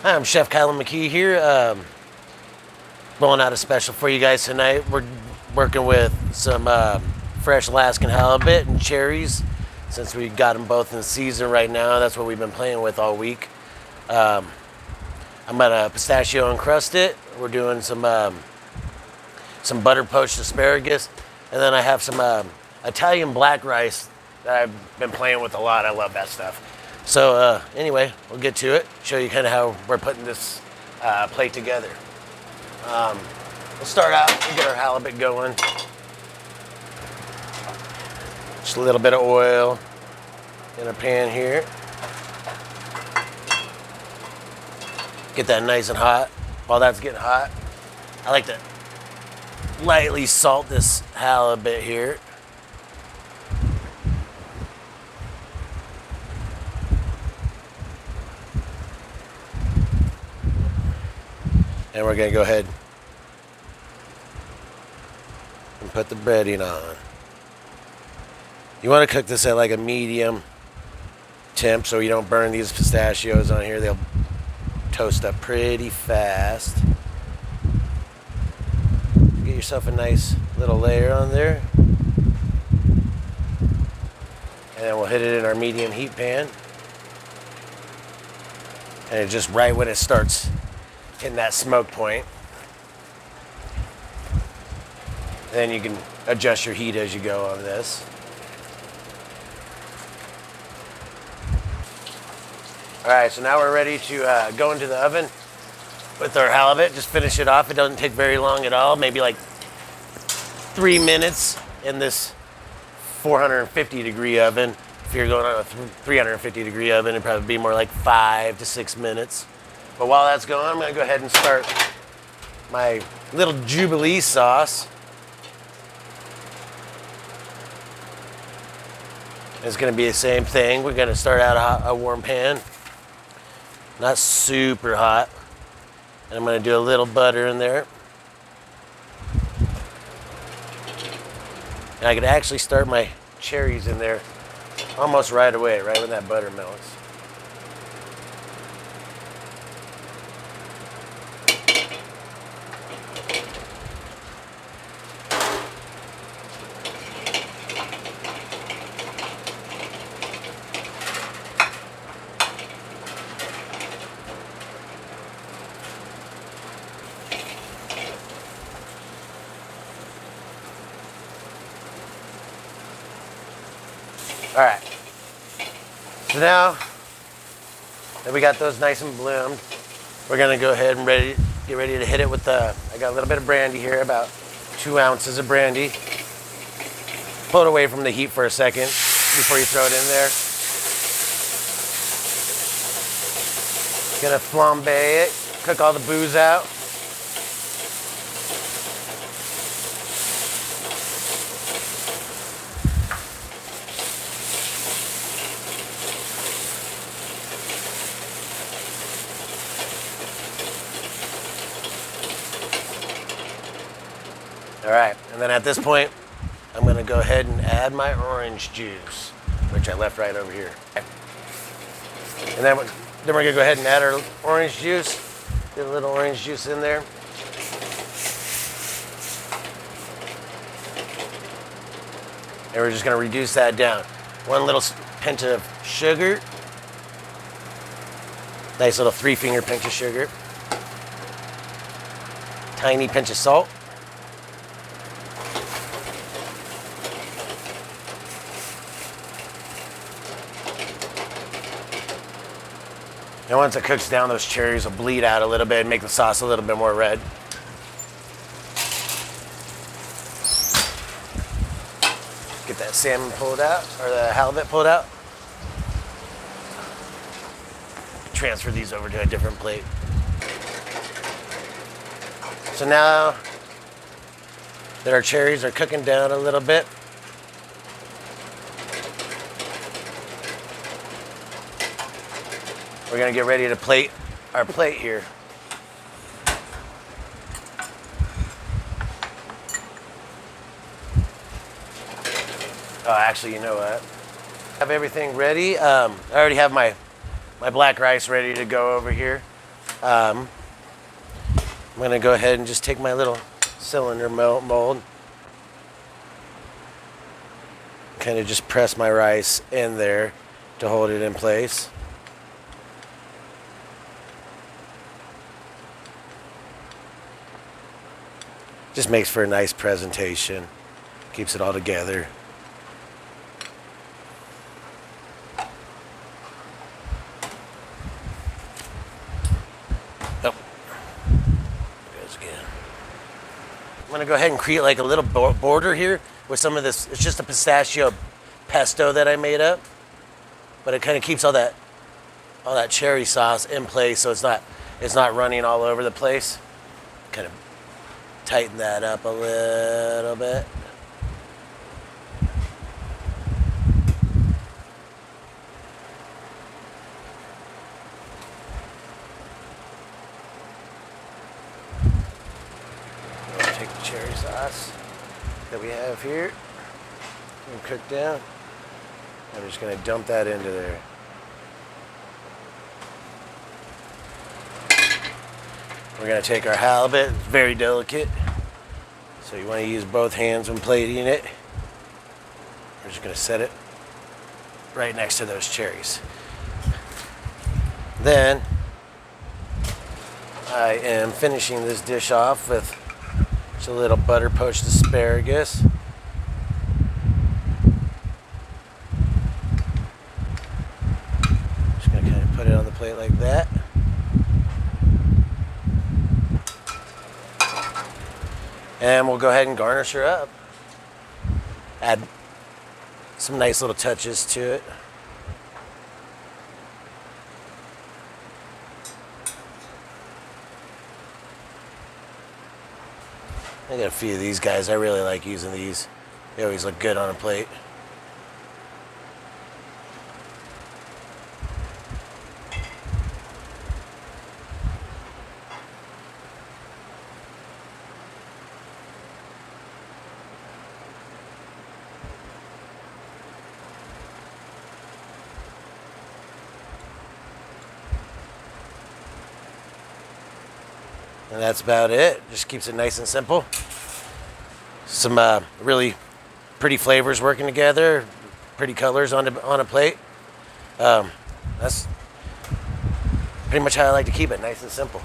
Hi, I'm Chef Kylan McKee here, blowing out a special for you guys tonight. We're working with some fresh Alaskan halibut and cherries. Since we got them both in season right now, that's what we've been playing with all week. I'm gonna pistachio encrust it. We're doing some butter poached asparagus, and then I have some Italian black rice that I've been playing with a lot. I love that stuff. So anyway, we'll get to it. Show you kind of how we're putting this plate together. We'll start out and get our halibut going. Just a little bit of oil in a pan here. Get that nice and hot. While that's getting hot, I like to lightly salt this halibut here. And we're gonna go ahead and put the breading on. You wanna cook this at like a medium temp so you don't burn these pistachios on here. They'll toast up pretty fast. Get yourself a nice little layer on there. And then we'll hit it in our medium heat pan. And it's just right when it starts hitting that smoke point. Then you can adjust your heat as you go on this. All right, so now we're ready to go into the oven with our halibut. Just finish it off. It doesn't take very long at all, maybe like 3 minutes in this 450 degree oven. If you're going on a 350 degree oven, it'd probably be more like 5 to 6 minutes. But while that's going, I'm gonna go ahead and start my little Jubilee sauce. It's gonna be the same thing. We're gonna start out a warm pan, not super hot. And I'm gonna do a little butter in there. And I could actually start my cherries in there almost right away, right when that butter melts. All right, so now that we got those nice and bloomed, we're gonna go ahead and get ready to hit it with I got a little bit of brandy here, about 2 ounces of brandy. Pull it away from the heat for a second before you throw it in there. Gonna flambe it, cook all the booze out. All right, and then at this point, I'm gonna go ahead and add my orange juice, which I left right over here. And then we're gonna go ahead and add our orange juice. Get a little orange juice in there. And we're just gonna reduce that down. 1 little pinch of sugar. Nice little 3-finger pinch of sugar. Tiny pinch of salt. And once it cooks down, those cherries will bleed out a little bit and make the sauce a little bit more red. Get that salmon pulled out, or the halibut pulled out. Transfer these over to a different plate. So now that our cherries are cooking down a little bit, we're gonna get ready to plate our plate here. Oh, actually, you know what? Have everything ready. I already have my black rice ready to go over here. I'm going to go ahead and just take my little cylinder mold, kind of just press my rice in there to hold it in place. Just makes for a nice presentation, keeps it all together. Oh, there goes again. I'm gonna go ahead and create like a little border here with some of this. It's just a pistachio pesto that I made up, but it kind of keeps all that cherry sauce in place, so it's not running all over the place. Kind of tighten that up a little bit. Take the cherry sauce that we have here and cook down. I'm just going to dump that into there. We're going to take our halibut, it's very delicate, so you want to use both hands when plating it. We're just going to set it right next to those cherries. Then I am finishing this dish off with just a little butter poached asparagus. Just going to kind of put it on the plate like that. And we'll go ahead and garnish her up. Add some nice little touches to it. I got a few of these guys. I really like using these. They always look good on a plate. And that's about it. Just keeps it nice and simple. Some really pretty flavors working together, pretty colors on a plate. That's pretty much how I like to keep it, nice and simple.